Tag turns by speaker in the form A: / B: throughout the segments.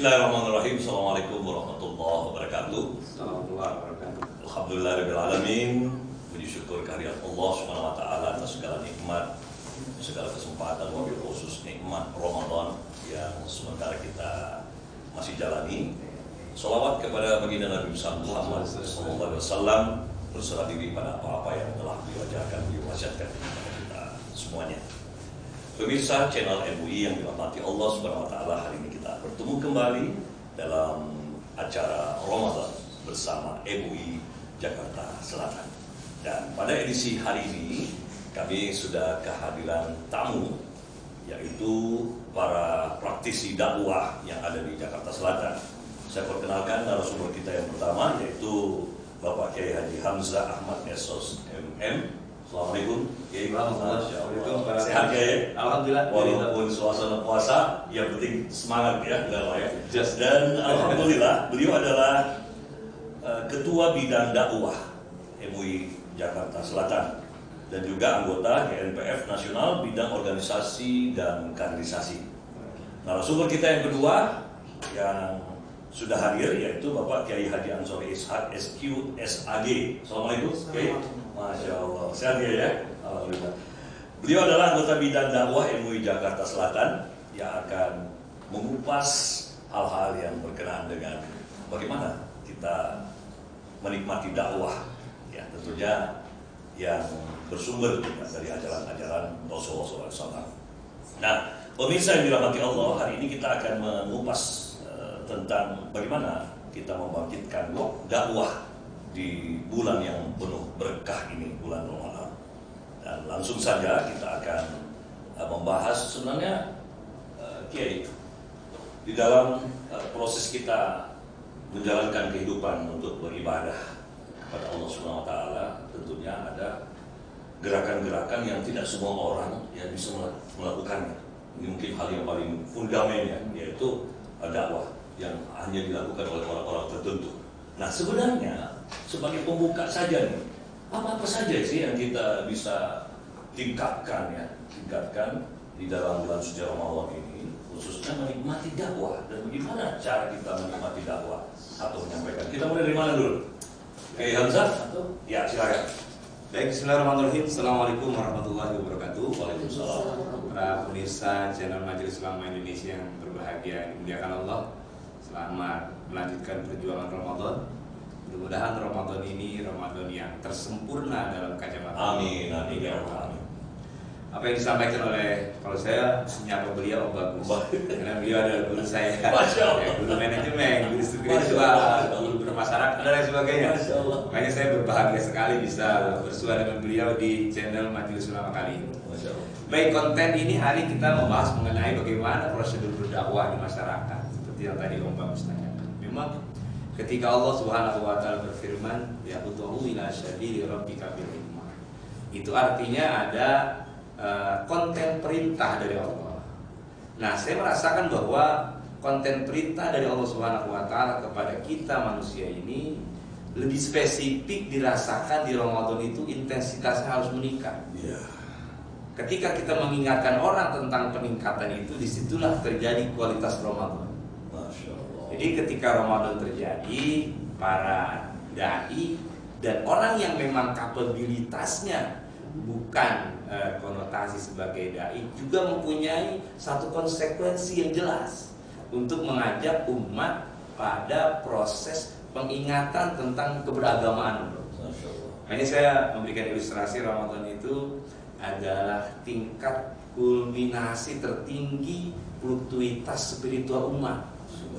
A: Bismillahirrahmanirrahim. Assalamualaikum warahmatullahi wabarakatuh. Alhamdulillahirrahmanirrahim. Puji syukur kehadirat Allah Subhanahu wa taala atas segala nikmat, segala kesempatan, wabil khusus nikmat Ramadan yang sementara kita masih jalani. Shalawat kepada baginda Nabi Muhammad SAW berserah diri pada apa-apa yang telah diwajarkan, diwasiatkan kepada kita semuanya. Pemirsa channel MUI yang dirahmati Allah Subhanahu wa taala, hari ini kita bertemu kembali dalam acara Ramadan bersama MUI Jakarta Selatan. Dan pada edisi hari ini kami sudah kehadiran tamu, yaitu para praktisi dakwah yang ada di Jakarta Selatan. Saya perkenalkan narasumber kita yang pertama, yaitu Bapak Kiai Haji Hamzah Ahmad Esos MM. Assalamualaikum. Sehat ya?
B: Alhamdulillah.
A: Walaupun suasana puasa, yang penting semangat ya, Dan alhamdulillah beliau adalah Ketua Bidang Dakwah MUI Jakarta Selatan dan juga anggota GNPF Nasional Bidang Organisasi dan Kaderisasi. Narasumber kita yang kedua yang sudah hadir yaitu Bapak Kiai Haji Ansori Ishak SQ SAG. Assalamualaikum Kiai. Masya Allah, sehat ya? Alhamdulillah. Beliau adalah anggota bidang dakwah MUI Jakarta Selatan yang akan mengupas hal-hal yang berkenaan dengan bagaimana kita menikmati dakwah, ya tentunya yang bersumber dari ajaran-ajaran Rasulullah SAW. Nah, pemirsa yang dirahmati Allah, hari ini kita akan mengupas tentang bagaimana kita membangkitkan dakwah di bulan yang penuh berkah ini, bulan Ramadan. Dan langsung saja kita akan membahas sebenarnya Kiai, di dalam proses kita menjalankan kehidupan untuk beribadah kepada Allah Subhanahu wa taala, tentunya ada gerakan-gerakan yang tidak semua orang yang bisa melakukannya. Ini mungkin hal yang paling fundamennya, yaitu dakwah yang hanya dilakukan oleh orang-orang tertentu. Nah, sebenarnya sebagai pembuka saja nih, apa-apa saja sih yang kita bisa tingkatkan di dalam bulan suci Ramadan ini, khususnya menikmati dakwah, dan bagaimana cara kita menikmati dakwah atau menyampaikan. Kita mulai dari mana dulu? Kiai Hamzah atau? Ya, silakan.
B: Baik, bismillahirrahmanirrahim. Assalamualaikum warahmatullahi wabarakatuh.
A: Waalaikumsalam.
B: Para pemirsa channel Majelis Ulama Indonesia yang berbahagia, dimuliakan Allah. Selamat melanjutkan perjuangan Ramadan. Mudah-mudahan Ramadan ini Ramadan yang tersempurna dalam kacamata.
A: Amin, amin ya Allah.
B: Apa yang disampaikan oleh, kalau saya menyapa beliau bagus, karena beliau adalah guru saya, guru manajemen, guru spiritual, guru bermasyarakat dan lain sebagainya. Makanya saya berbahagia sekali bisa bersua dengan beliau di channel Majelis Ulama kali ini. Baik, konten ini hari kita membahas mengenai bagaimana prosedur berdakwah di masyarakat, seperti yang tadi Om Bagus tanyakan. Memang ketika Allah Subhanahu wa taala berfirman, ya ud'u ila sabili rabbika bil hikmah. Itu artinya ada konten perintah dari Allah. Nah, saya merasakan bahwa konten perintah dari Allah Subhanahu wa taala kepada kita manusia ini lebih spesifik dirasakan di Ramadan itu, intensitasnya harus meningkat.
A: Ya.
B: Ketika kita mengingatkan orang tentang peningkatan itu, disitulah terjadi kualitas Ramadan. Jadi ketika Ramadan terjadi, para dai dan orang yang memang kapabilitasnya bukan konotasi sebagai dai juga mempunyai satu konsekuensi yang jelas untuk mengajak umat pada proses pengingatan tentang keberagamaan. Ini saya memberikan ilustrasi Ramadan itu adalah tingkat kulminasi tertinggi fluktuitas spiritual umat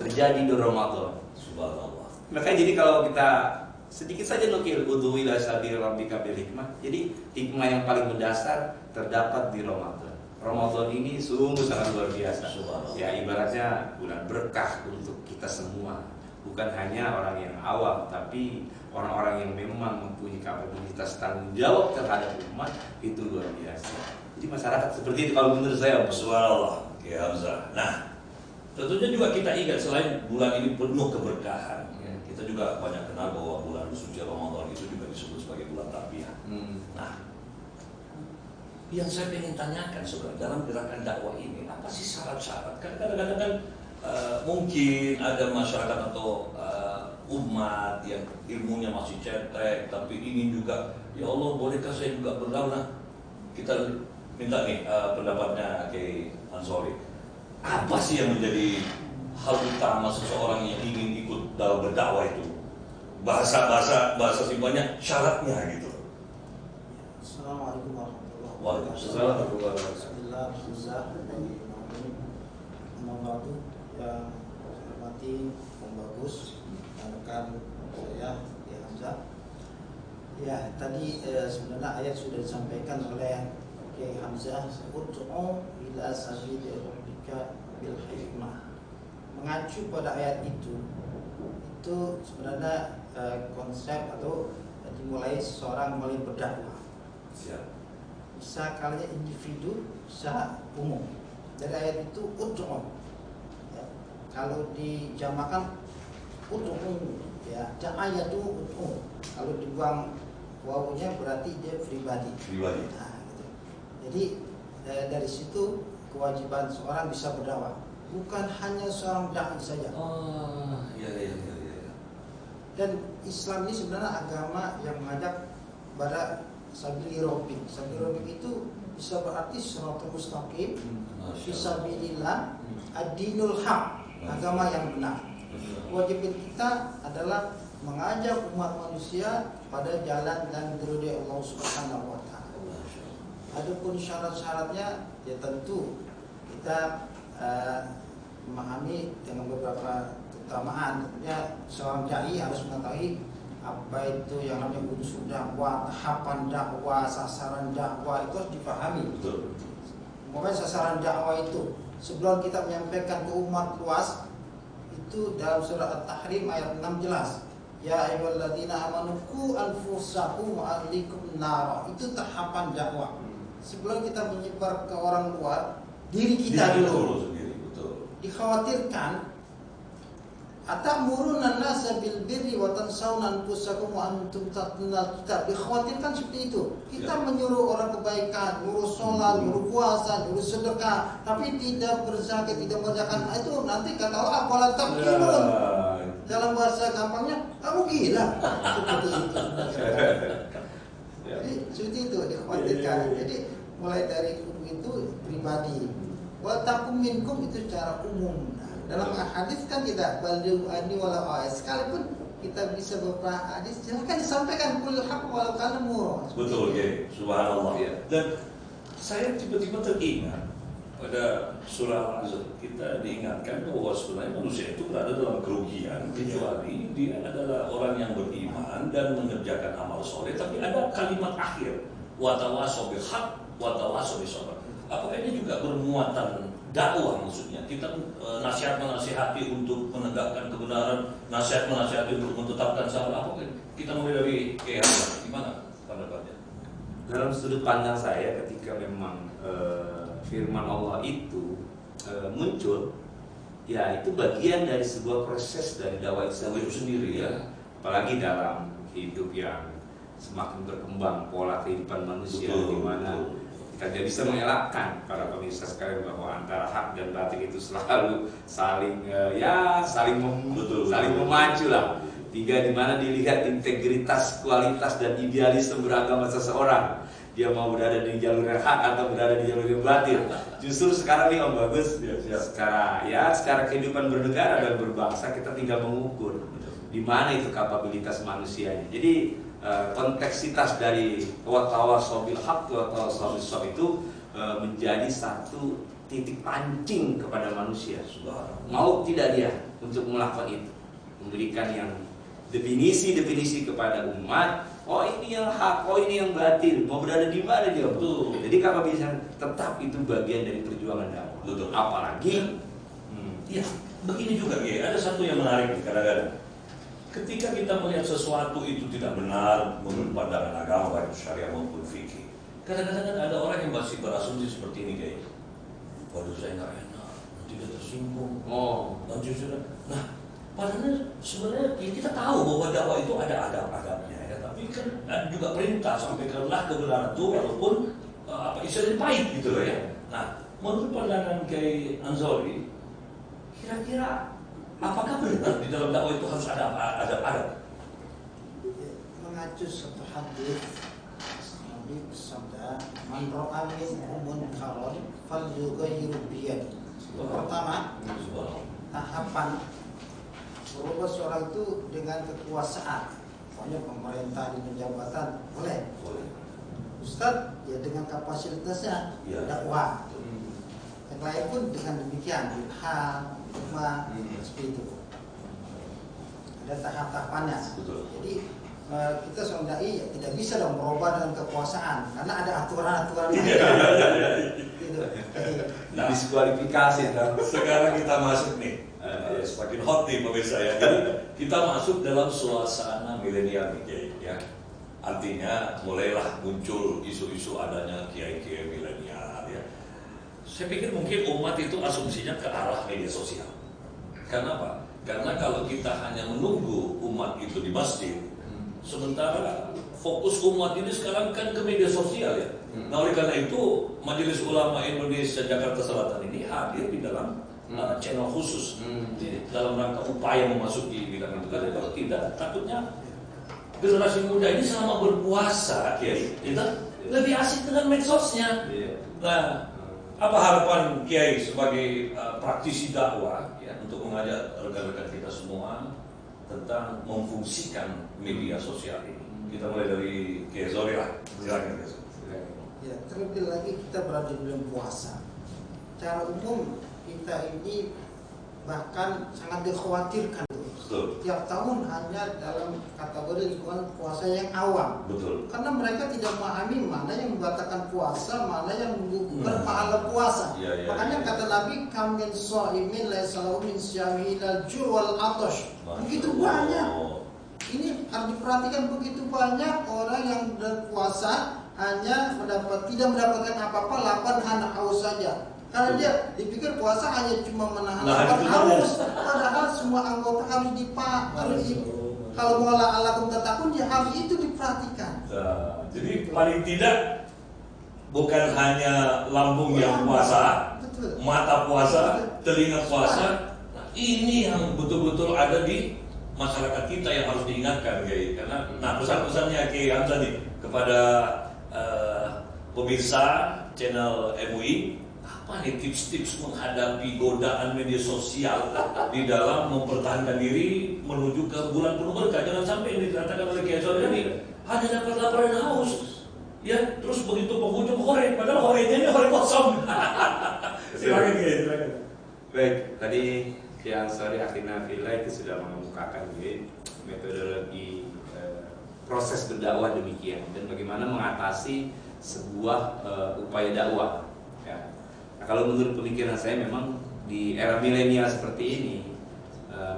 B: terjadi di Ramadan.
A: Subhanallah.
B: Makanya jadi kalau kita sedikit saja nukil ud'u ila sabili rabbika bil hikmah. Jadi hikmah yang paling mendasar terdapat di Ramadan. Ramadan ini sungguh sangat luar biasa. Ya, ibaratnya bulan berkah untuk kita semua. Bukan hanya orang yang awam, tapi orang-orang yang memang mempunyai kapabilitas tanggung jawab terhadap umat, itu luar biasa. Jadi masyarakat seperti itu kalau menurut saya.
A: Subhanallah, ya Hamzah. Nah, tentunya juga kita ingat selain bulan ini penuh keberkahan, kita juga banyak kenal bahwa bulan suci Ramadan itu juga disebut sebagai bulan tarbiyah. Nah, yang saya ingin tanyakan sebenarnya dalam gerakan dakwah ini, apa sih syarat-syarat? Kan kadang-kadang kan mungkin ada masyarakat atau umat yang ilmunya masih cetek, tapi ingin juga, ya Allah bolehkah saya juga berdakwah? Nah, kita minta nih pendapatnya Kiai Ansori. Apa sih yang menjadi hal utama seseorang yang ingin ikut dalam berdakwah itu? Bahasa simpelnya, syaratnya gitu.
C: Assalamualaikum warahmatullahi
A: Waalaikumsalam.
C: Bismillah, Assalamualaikum yang saya hormati Om Bagus dan rekan saya Ki Hamzah. Ya, tadi sebenarnya ayat sudah disampaikan oleh Ki Hamzah. Ud'u ila sabili rabbika bil hikmah. Mengacu pada ayat itu sebenarnya konsep atau dimulai seseorang mulai berdakwah. Bisa kalinya individu, bisa umum. Dari ayat itu ud'u. Ya. Kalau dijamakan ud'u, ya, da'ayatu ud'u. Kalau dibuang wawunya berarti dia pribadi. Nah, gitu. Jadi dari situ kewajiban seorang bisa berdakwah. Bukan hanya seorang dai saja.
A: Oh, iya.
C: Dan Islam ini sebenarnya agama yang mengajak pada sabili rabbik. Sabili rabbik itu bisa berarti shiratal mustaqim, fisabilillah, ad-dinul haq, agama yang benar. Kewajiban kita adalah mengajak umat manusia pada jalan dan diridhoi Allah Subhanahu wa taala. Adapun syarat-syaratnya ya tentu kita memahami dengan beberapa keutamaan. Tentunya seorang dai harus mengetahui apa itu yang namanya unsur dakwah, tahapan dakwah, sasaran dakwah itu harus dipahami.
A: Betul.
C: Makanya sasaran dakwah itu sebelum kita menyampaikan ke umat luas itu dalam surah At-Tahrim ayat 6 jelas. Ya ayyuhalladzina amanu qu anfusakum wa ahlikum nar. Itu tahapan dakwah. Sebelum kita menyebar ke orang luar, diri kita dulu. Dikhawatirkan atamuruna an-nasa bil birri wa tansawna anfusakum wa antum tatluna kitab. Dikhawatirkan seperti itu. Kita menyuruh orang kebaikan, nyuruh sholat, nyuruh puasa, nyuruh sedekah, tapi tidak berzakat, tidak mengerjakan itu nanti kata Allah apalah takdirun. Dalam bahasa gampangnya, kamu gila. Seperti itu. Jadi seperti itu dikhawatirkan. Jadi mulai dari itu pribadi. Wa takum minkum itu secara umum. Dalam hadis kan tidak baldu ani wala ayat. Sekalipun kita bisa beberapa hadis, silakan disampaikan kulul haq walau kana murah.
A: Betul, ya. Subhanallah. Dan saya tiba-tiba teringat pada surah Al-Azab kita diingatkan bahwa sebenarnya manusia itu berada dalam kerugian kecuali dia adalah orang yang beriman dan mengerjakan amal soleh. Tapi ada kalimat akhir, wa tawassaw bil haq wa tawassaw bis sabr. Apakah ini juga bermuatan dakwah maksudnya? Kita nasihat menasihati untuk menegakkan kebenaran, nasihat menasihati untuk menetapkan salah. Apa kita mulai dari gimana pendapatnya?
B: Dalam sudut pandang saya ketika memang firman Allah itu muncul, ya itu bagian dari sebuah proses dari dakwah itu sendiri ya. Apalagi dalam hidup yang semakin berkembang pola kehidupan manusia, di mana kita tidak bisa mengelakkan para pemirsa sekalian bahwa antara hak dan batil itu selalu saling memacu lah. Tiga, di mana dilihat integritas, kualitas dan idealisme beragama seseorang. Dia mau berada di jalur yang hak atau berada di jalur yang batil. Justru sekarang nih Om Bagus, secara kehidupan bernegara dan berbangsa kita tinggal mengukur di mana itu kapabilitas manusianya. Jadi konteksitas dari wa tawassaw bil haqq wa tawassaw bis sabr itu menjadi satu titik pancing kepada manusia. Mau tidak dia untuk melakukan itu, memberikan yang definisi kepada umat. Oh ini yang hak, oh ini yang batil. Mau berada di mana dia? Betul. Jadi kalau bisa tetap itu bagian dari perjuangan dakwah.
A: Betul.
B: Apalagi,
A: ya begini juga ya. Ada satu yang menarik kadang-kadang. Ketika kita melihat sesuatu itu tidak benar menurut pandangan agama baik syariah maupun fikih, kadang-kadang ada orang yang masih berasumsi seperti ini kayak, waduh saya nggak enak, nanti dia tersinggung. Nanti sudah. Nah, padahal sebenarnya kita tahu bahwa dakwah itu ada adab-adabnya, ya. Tapi kan ada juga perintah sampaikanlah kebenaran itu walaupun istilahnya pahit gitu loh ya. Nah, menurut pandangan Kiai Ansori, Kira-kira apakah benar di dalam dakwah itu harus ada adab?
C: Mengacu satu hadis Nabi bersabda, "Man ra'a minkum munkaran falyughayyirhu biyadihi." Pertama, tahapan berubah seorang itu dengan kekuasaan. Pokoknya pemerintah di jabatan boleh. Ustaz ya dengan kapasitasnya dakwah. Yang lain pun dengan demikian, ilham, hikmah, seperti itu. Ada tahap-tahapannya. Jadi kita seorang dai ya tidak bisa dong merubah dengan kekuasaan karena ada aturan-aturan.
B: Nah, diskualifikasi.
A: Sekarang kita masuk nih, semakin hot nih pemirsa ya. Jadi kita masuk dalam suasana milenial nih, ya. Artinya mulailah muncul isu-isu adanya kiai-kiai milenial ya. Saya pikir mungkin umat itu asumsinya ke arah media sosial. Karena apa? Karena kalau kita hanya menunggu umat itu di masjid, sementara fokus umat ini sekarang kan ke media sosial ya. Nah oleh karena itu Majelis Ulama Indonesia Jakarta Selatan ini hadir di dalam channel khusus dalam rangka upaya memasuki bidang itu. Karena kalau tidak, takutnya generasi muda ini selama berpuasa, Kiai, kita lebih asik dengan medsosnya. Nah, apa harapan Kiai sebagai praktisi dakwah ya, untuk mengajak rekan-rekan kita semua tentang memfungsikan media sosial ini? Kita mulai dari Kiai Zohri lah. Silakan.
C: Ya, terlebih lagi kita berada di bulan puasa. Secara umum kita ini bahkan sangat dikhawatirkan.
A: Betul.
C: Tiap tahun hanya dalam kategori lingkungan puasa yang awam.
A: Betul.
C: Karena mereka tidak memahami mana yang membatalkan puasa, mana yang menggugurkan pahala puasa. Makanya kata Nabi, "Kamil sha'imin laisa lahu min syamihi ilal ju' wal 'atash." Begitu banyak. Ini harus diperhatikan, begitu banyak orang yang berpuasa hanya tidak mendapatkan apa-apa, lapar hanya haus saja. Karena dia dipikir puasa hanya cuma menahan lapar haus, padahal semua anggota harus kalau mau alakum tatakun ya harus itu diperhatikan.
A: Nah, jadi paling tidak bukan hanya lambung yang puasa, mata puasa, telinga puasa. Nah, ini yang betul-betul ada di masyarakat kita yang harus diingatkan, Kiai. Karena pesan-pesannya Kiai Hamzah nih kepada pemirsa channel MUI, apa nih tips-tips menghadapi godaan media sosial di dalam mempertahankan diri menuju ke bulan penuh berkah? Jangan sampai ini dikatakan oleh Kiai Zohri tadi hanya dapat lapar dan haus, ya terus begitu penghujung hore, padahal horenya ini hore kosong. Silakan Kiai, silakan.
B: Baik, tadi Kiai Ansori Akhina Villa itu sudah mengemukakan metodologi proses berdakwah demikian dan bagaimana mengatasi sebuah upaya dakwah. Ya. Nah, kalau menurut pemikiran saya memang di era milenial seperti ini,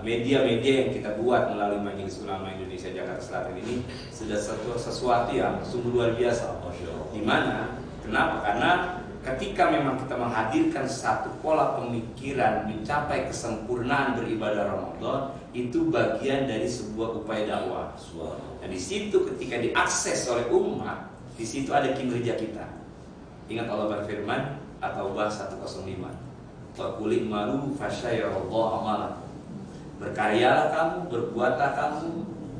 B: media-media yang kita buat melalui Majelis Ulama Indonesia Jakarta Selatan ini sudah sesuatu yang sungguh luar biasa. Di mana? Kenapa? Karena ketika memang kita menghadirkan satu pola pemikiran mencapai kesempurnaan beribadah Ramadan, itu bagian dari sebuah upaya dakwah. Dan di situ ketika diakses oleh umat, di situ ada kinerja kita. Ingat Allah berfirman, At-Taubah 105. Wa qul i'malu fasyayarallahu amalakum. Berkaryalah kamu, berbuatlah kamu,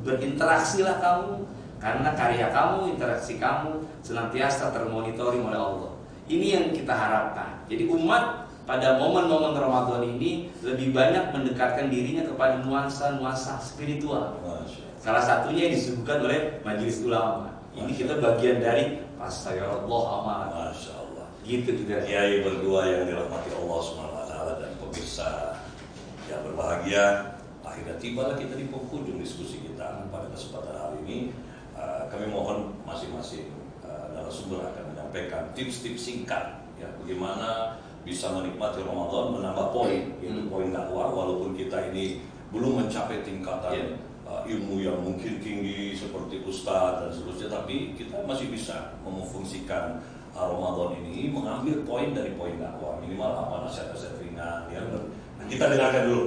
B: berinteraksilah kamu, karena karya kamu, interaksi kamu senantiasa termonitoring oleh Allah. Ini yang kita harapkan. Jadi umat pada momen-momen Ramadan ini lebih banyak mendekatkan dirinya kepada nuansa-nuansa spiritual. Salah satunya yang disebutkan oleh Majelis Ulama. Ini kita bagian dari Fasyayarallahu amal.
A: Masya Allah.
B: Gitu juga.
A: Kiai berdua yang dirahmati Allah SWT dan pemirsa yang berbahagia. Akhirnya tibalah kita di penghujung diskusi kita pada kesempatan hari ini. Kami mohon masing-masing narasumber akan menyampaikan tips-tips singkat ya, bagaimana bisa menikmati Ramadan, menambah poin, yaitu poin dakwah, walaupun kita ini belum mencapai tingkatan ilmu yang mungkin tinggi seperti ustadz dan seterusnya, tapi kita masih bisa memfungsikan Ramadan ini mengambil poin dari poin dakwah, minimal apa nasihat-nasihat ringan ya. Nah, kita dengarkan dulu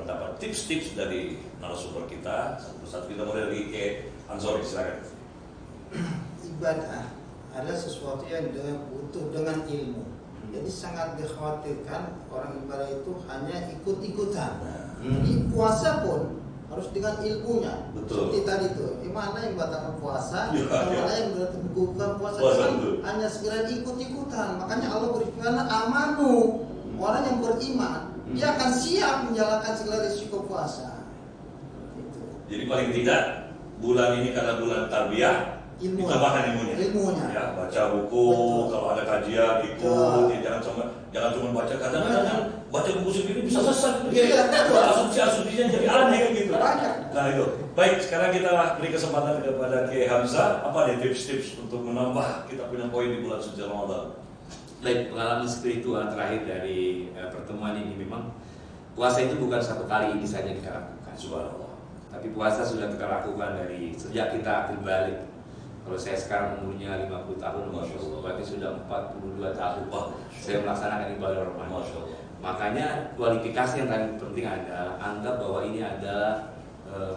A: pendapat tips-tips dari narasumber kita. Satu-satu kita mulai dari Kiai Ansori, silakan.
C: Ibadah adalah sesuatu yang butuh dengan ilmu. Jadi sangat dikhawatirkan orang ibadah itu hanya ikut-ikutan. Jadi puasa pun harus dengan ilmunya.
A: Betul.
C: Seperti tadi itu, mana yang batalkan puasa,
A: Ya,
C: mana yang bukan puasa, hanya sekedar ikut-ikutan. Makanya Allah berfirman, amanu, orang yang beriman, dia akan siap menjalankan segala risiko puasa. Gitu.
A: Jadi paling tidak bulan ini karena bulan tarbiyah, ditambahkan ilmunya. Ya, baca buku, kalau ada kajian ikut, ya, jangan cuma baca. Kadang-kadang baca buku sendiri bisa sesat, asumsi-asumsinya jadi aneh gitu. Nah itu. Baik, sekarang kita beri kesempatan kepada Kiai Hamzah. Apa nih tips-tips untuk menambah kita punya poin di bulan suci Ramadan?
B: Baik, pengalaman spiritual terakhir dari pertemuan ini memang puasa itu bukan satu kali ini saja kita lakukan.
A: Subhanallah.
B: Tapi puasa sudah kita lakukan dari sejak kita akil balik. Kalau saya sekarang umurnya 50 tahun, berarti sudah 42 tahun saya melaksanakan ibadah Ramadan. Makanya kualifikasi yang paling penting adalah anggap bahwa ini adalah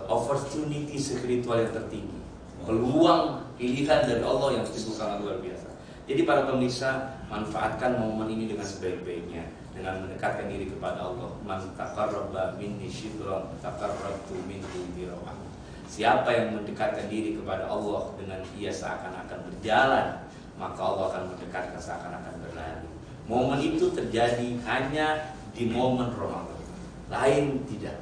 B: opportunity spiritual yang tertinggi, peluang pilihan dari Allah yang sangat luar biasa. Jadi para pemirsa, manfaatkan momen ini dengan sebaik-baiknya, dengan mendekatkan diri kepada Allah. Man taqarraba minni shibran taqarrabtu minhu dirham. Siapa yang mendekatkan diri kepada Allah dengan ia seakan-akan berjalan, maka Allah akan mendekatkan seakan-akan berlari. Momen itu terjadi hanya di momen Ramadan, lain tidak.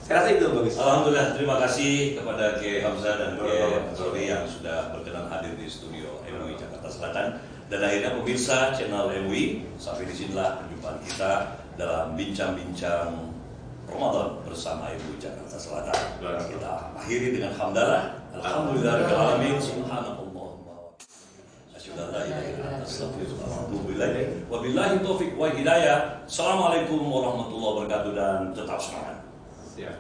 B: Saya rasa itu bagus.
A: Alhamdulillah, terima kasih kepada Kiai Hamzah dan Kiai Zori yang sudah berkenan hadir di studio MUI Jakarta Selatan. Dan akhirnya pemirsa channel MUI, sampai disinilah perjumpaan kita dalam bincang-bincang Ramadan bersama MUI Jakarta Selatan. Kita akhiri dengan hamdalah. Alhamdulillahirabbil alamin. Subhanallah. Wabillahi taufiq wa hidayah. Assalamualaikum warahmatullahi wabarakatuh dan tetap semangat.
B: Siap.